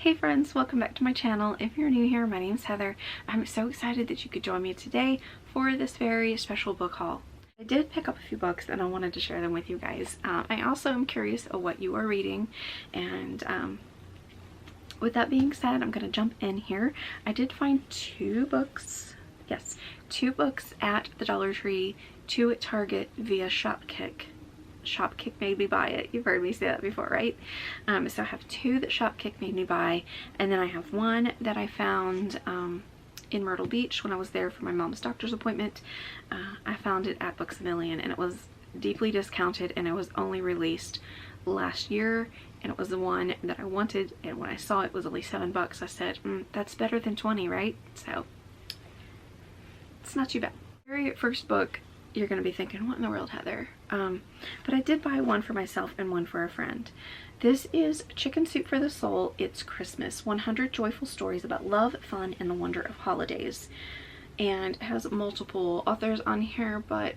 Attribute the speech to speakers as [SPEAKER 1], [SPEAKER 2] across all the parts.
[SPEAKER 1] Hey friends, welcome back to my channel. If you're new here, my name's Heather. I'm so excited that you could join me today for this very special book haul. I did pick up a few books and I wanted to share them with you guys. I also am curious of what you are reading, and with that being said, I'm going to jump in here. I did find two books at the Dollar Tree, two at Target via Shopkick. Shopkick made me buy it. You've heard me say that before, right? So I have two that Shopkick made me buy, and then I have one that I found in Myrtle Beach when I was there for my mom's doctor's appointment. I found it at Books A Million, and it was deeply discounted, and it was only released last year, and it was the one that I wanted, and when I saw it was only $7, I said, that's better than 20, right? So it's not too bad. Very first book, you're going to be thinking, what in the world, Heather? But I did buy one for myself and one for a friend. This is Chicken Soup for the Soul. It's Christmas, 100 Joyful Stories About Love, Fun, and the Wonder of Holidays. And it has multiple authors on here, but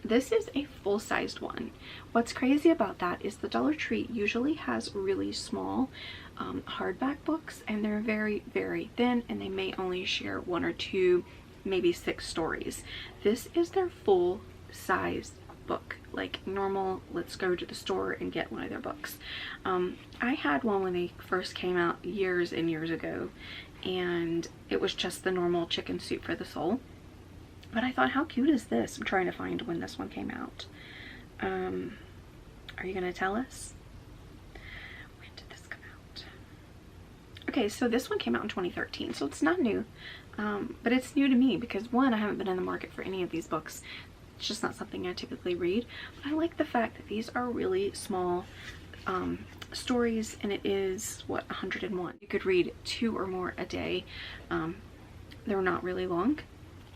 [SPEAKER 1] this is a full-sized one. What's crazy about that is the Dollar Tree usually has really small hardback books, and they're very, very thin, and they may only share one or two, maybe 6 stories. This is their full-size book, like normal, let's go to the store and get one of their books. I had one when they first came out years and years ago, and it was just the normal Chicken Soup for the Soul. But I thought, how cute is this? I'm trying to find when this one came out. Are you gonna tell us? When did this come out? Okay, so this one came out in 2013, so it's not new. But it's new to me because, one, I haven't been in the market for any of these books. It's just not something I typically read. But I like the fact that these are really small stories, and it is, what, 101. You could read 2 or more a day. They're not really long.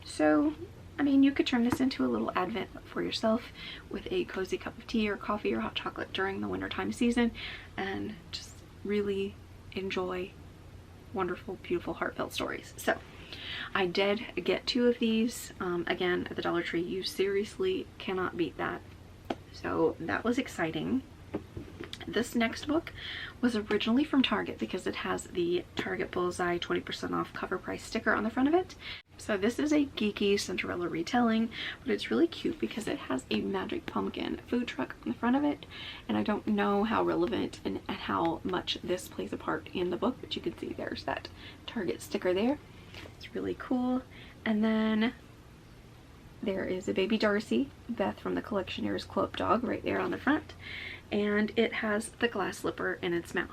[SPEAKER 1] So, I mean, you could turn this into a little advent for yourself with a cozy cup of tea or coffee or hot chocolate during the wintertime season, and just really enjoy wonderful, beautiful, heartfelt stories. So I did get 2 of these, again, at the Dollar Tree. You seriously cannot beat that. So that was exciting. This next book was originally from Target because it has the Target Bullseye 20% off cover price sticker on the front of it. So this is a geeky Cinderella retelling, but it's really cute because it has a magic pumpkin food truck on the front of it, and I don't know how relevant and how much this plays a part in the book, but you can see there's that Target sticker there. It's really cool. And then there is a baby Darcy, Beth from the Collectioneer's Club dog, right there on the front, and it has the glass slipper in its mouth.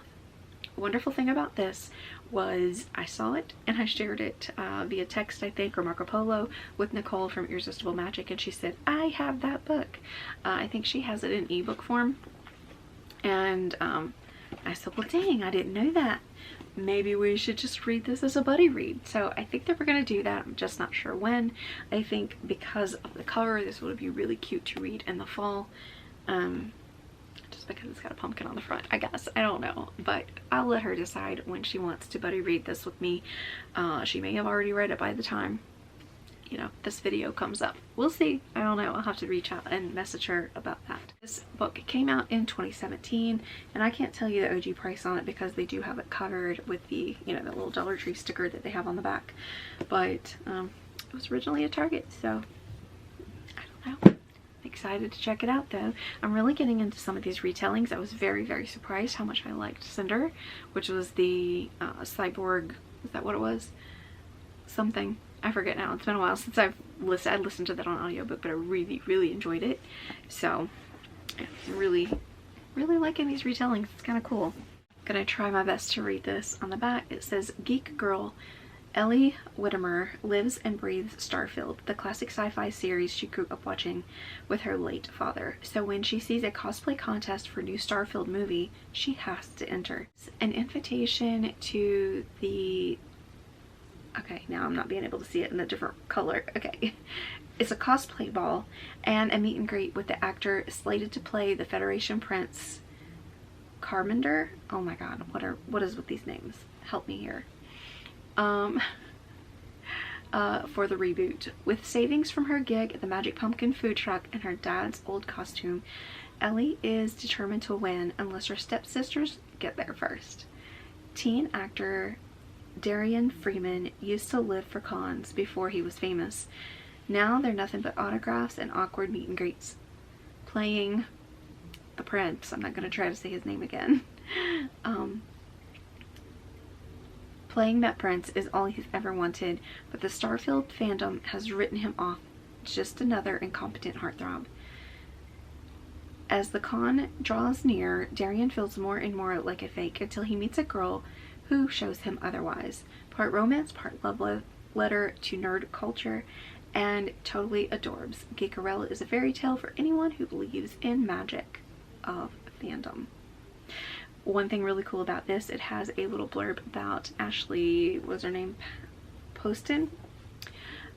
[SPEAKER 1] Wonderful thing about this was I saw it and I shared it via text, I think, or Marco Polo with Nicole from Irresistible Magic, and she said, I have that book. I think she has it in ebook form, and I said, well, dang, I didn't know that. Maybe we should just read this as a buddy read. So I think that we're going to do that. I'm just not sure when. I think because of the cover, this would be really cute to read in the fall. Just because it's got a pumpkin on the front, I guess. I don't know, but I'll let her decide when she wants to buddy read this with me. She may have already read it by the time, you know, this video comes up. We'll see. I don't know. I'll have to reach out and message her about that. This book came out in 2017, and I can't tell you the OG price on it because they do have it covered with the, you know, the little Dollar Tree sticker that they have on the back. But it was originally at Target, so I don't know. Excited to check it out though. I'm really getting into some of these retellings. I was very, very surprised how much I liked Cinder, which was the cyborg, is that what it was? Something. I forget now. It's been a while since I listened to that on audiobook, but I really, really enjoyed it. So I'm really, really liking these retellings. It's kind of cool. I'm gonna try my best to read this. On the back it says, Geek Girl Ellie Whittemore lives and breathes Starfield, the classic sci-fi series she grew up watching with her late father. So when she sees a cosplay contest for new Starfield movie, she has to enter. It's an invitation to the... Okay, now I'm not being able to see it in a different color. Okay. It's a cosplay ball and a meet and greet with the actor slated to play the Federation Prince Carmender. Oh my god, what is with these names? Help me here. For the reboot. With savings from her gig at the Magic Pumpkin food truck and her dad's old costume, Ellie is determined to win unless her stepsisters get there first. teen actor Darian Freeman used to live for cons before he was famous. Now they're nothing but autographs and awkward meet and greets. Playing the prince, I'm not going to try to say his name again. Playing that prince is all he's ever wanted, but the Starfield fandom has written him off, just another incompetent heartthrob. As the con draws near, Darian feels more and more like a fake until he meets a girl who shows him otherwise. Part romance, part love letter to nerd culture, and totally adorbs. Geekerella is a fairy tale for anyone who believes in magic of fandom. One thing really cool about this, it has a little blurb about Ashley, what's her name? Poston?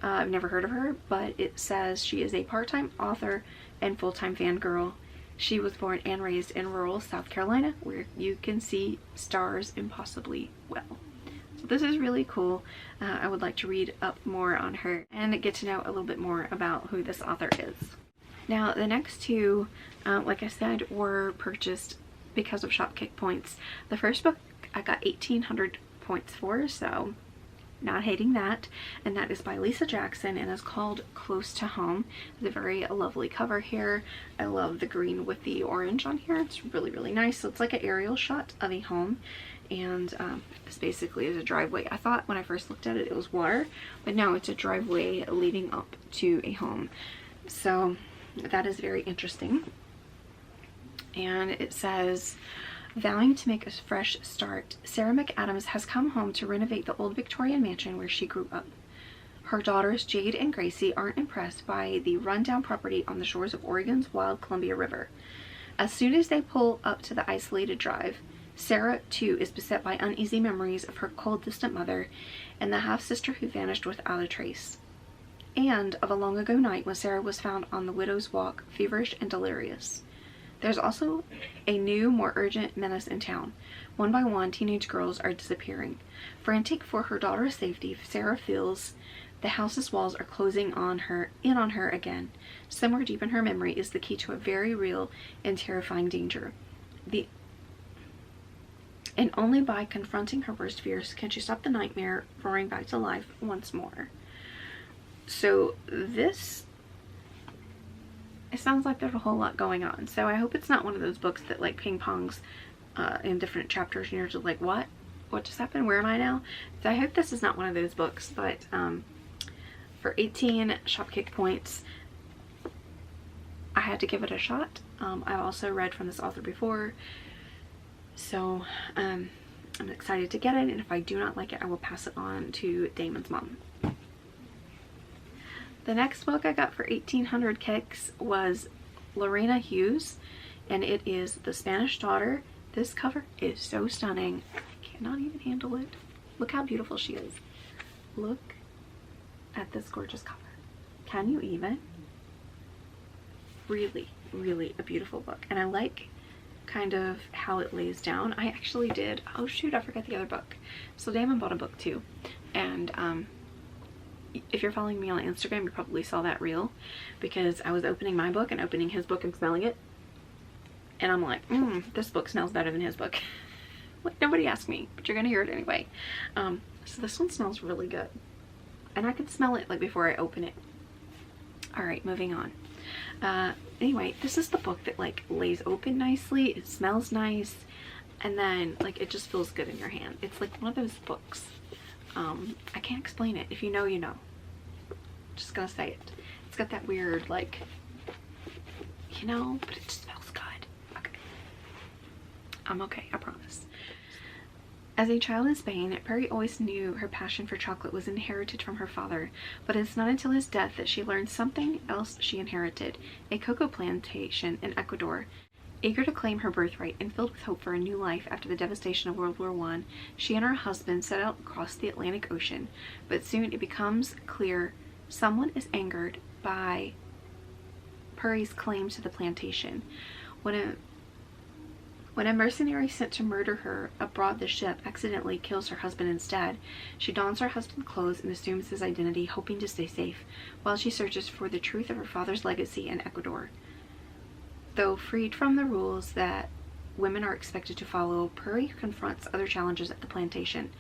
[SPEAKER 1] I've never heard of her, but it says she is a part-time author and full-time fangirl. She was born and raised in rural South Carolina, where you can see stars impossibly well. So this is really cool. I would like to read up more on her and get to know a little bit more about who this author is. Now, the next two, like I said, were purchased because of Shopkick points. The first book I got 1,800 points for, so not hating that, and that is by Lisa Jackson and is called Close to Home. It's a very lovely cover here. I love the green with the orange on here. It's really, really nice. So it's like an aerial shot of a home, and this basically is a driveway. I thought when I first looked at it it was water, but no, it's a driveway leading up to a home. So that is very interesting. And it says, vowing to make a fresh start, Sarah McAdams has come home to renovate the old Victorian mansion where she grew up. Her daughters Jade and Gracie aren't impressed by the rundown property on the shores of Oregon's wild Columbia River. As soon as they pull up to the isolated drive, Sarah too is beset by uneasy memories of her cold, distant mother and the half-sister who vanished without a trace, and of a long ago night when Sarah was found on the Widow's Walk, feverish and delirious. There's also a new, more urgent menace in town. One by one, teenage girls are disappearing. Frantic for her daughter's safety, Sarah feels the house's walls are closing in on her again. Somewhere deep in her memory is the key to a very real and terrifying danger. And only by confronting her worst fears can she stop the nightmare roaring back to life once more. So this, it sounds like there's a whole lot going on. So I hope it's not one of those books that like ping pongs in different chapters and you're just like, what just happened? Where am I now? So I hope this is not one of those books, but for 18 Shopkick points, I had to give it a shot. I've also read from this author before, so I'm excited to get it, and if I do not like it, I will pass it on to Damon's mom. The next book I got for 1,800 kicks was Lorena Hughes, and it is The Spanish Daughter. This cover is so stunning. I cannot even handle it. Look how beautiful she is. Look at this gorgeous cover. Can you even? Really, really a beautiful book. And I like kind of how it lays down. I actually did, oh shoot, I forgot the other book. So Damon bought a book too. And if you're following me on Instagram, you probably saw that reel, because I was opening my book and opening his book and smelling it. And I'm like, this book smells better than his book. Like, nobody asked me, but you're gonna hear it anyway. So this one smells really good. And I can smell it like before I open it. Alright, moving on. Anyway, this is the book that like lays open nicely, it smells nice, and then like it just feels good in your hand. It's like one of those books. I can't explain it. If you know, you know. Just gonna say it. It's got that weird like, you know, but it just smells good. Okay. I'm okay, I promise. As a child in Spain, Perry always knew her passion for chocolate was inherited from her father, but it's not until his death that she learned something else she inherited, a cocoa plantation in Ecuador. Eager to claim her birthright and filled with hope for a new life after the devastation of World War I, she and her husband set out across the Atlantic Ocean, but soon it becomes clear someone is angered by Perry's claim to the plantation. When a mercenary sent to murder her aboard the ship accidentally kills her husband instead, she dons her husband's clothes and assumes his identity, hoping to stay safe, while she searches for the truth of her father's legacy in Ecuador. Though freed from the rules that women are expected to follow, Prairie confronts other challenges at the plantation,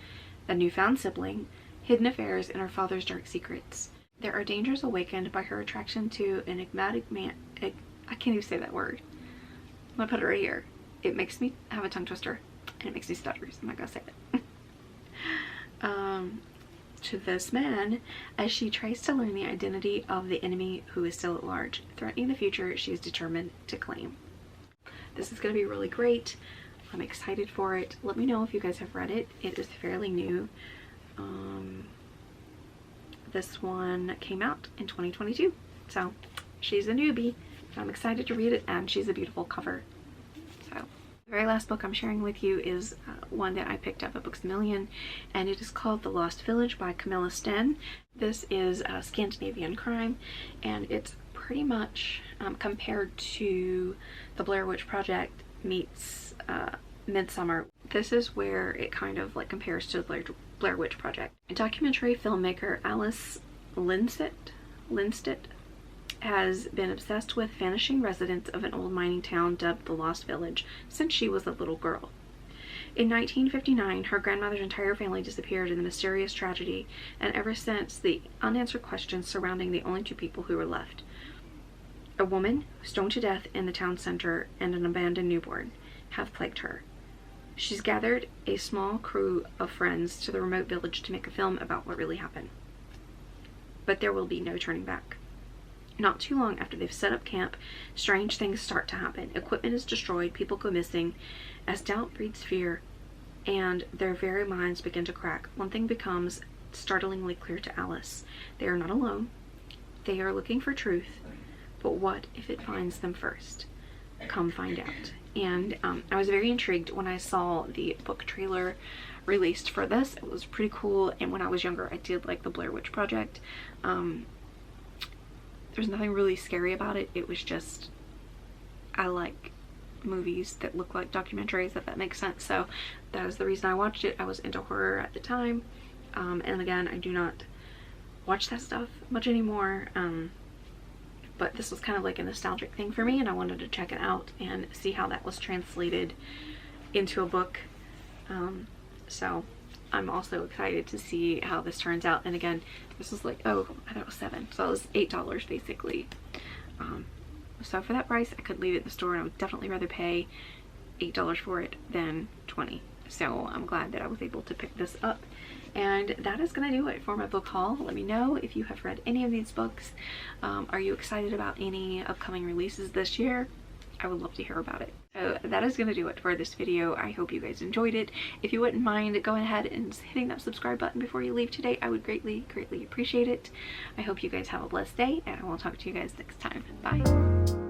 [SPEAKER 1] a newfound sibling, hidden affairs, and her father's dark secrets. There are dangers awakened by her attraction to an enigmatic man. I can't even say that word. I'm gonna put it right here. It makes me have a tongue twister, and it makes me stutter, so I'm not gonna say it. To this man, as she tries to learn the identity of the enemy who is still at large, threatening the future she is determined to claim. This is going to be really great. I'm excited for it. Let me know if you guys have read it. It is fairly new. This one came out in 2022, so she's a newbie. I'm excited to read it, and she's a beautiful cover. So the very last book I'm sharing with you is one that I picked up at Books A Million, and it is called The Lost Village by Camilla Sten. This is a Scandinavian crime, and it's pretty much compared to The Blair Witch Project meets Midsummer. This is where it kind of like compares to the Blair Witch Project. Documentary filmmaker Alice Lindstedt has been obsessed with vanishing residents of an old mining town dubbed the Lost Village since she was a little girl. In 1959, her grandmother's entire family disappeared in a mysterious tragedy, and ever since, the unanswered questions surrounding the only two people who were left, a woman stoned to death in the town center and an abandoned newborn, have plagued her. She's gathered a small crew of friends to the remote village to make a film about what really happened. But there will be no turning back. Not too long after they've set up camp, strange things start to happen. Equipment is destroyed, people go missing, as doubt breeds fear, and their very minds begin to crack. One thing becomes startlingly clear to Alice. They are not alone. They are looking for truth, but what if it finds them first? Come find out. And I was very intrigued when I saw the book trailer released for this. It was pretty cool, and when I was younger I did like the Blair Witch Project. There's nothing really scary about it. It was just, I like movies that look like documentaries, if that makes sense. So that was the reason I watched it. I was into horror at the time, and again, I do not watch that stuff much anymore, but this was kind of like a nostalgic thing for me, and I wanted to check it out and see how that was translated into a book. So I'm also excited to see how this turns out. And again, this was like, oh, I thought it was $7, so it was $8 basically. So for that price, I could leave it at the store, and I would definitely rather pay $8 for it than $20. So I'm glad that I was able to pick this up. And that is going to do it for my book haul. Let me know if you have read any of these books. Are you excited about any upcoming releases this year? I would love to hear about it. So that is going to do it for this video. I hope you guys enjoyed it. If you wouldn't mind going ahead and hitting that subscribe button before you leave today, I would greatly appreciate it. I hope you guys have a blessed day, and I will talk to you guys next time. Bye.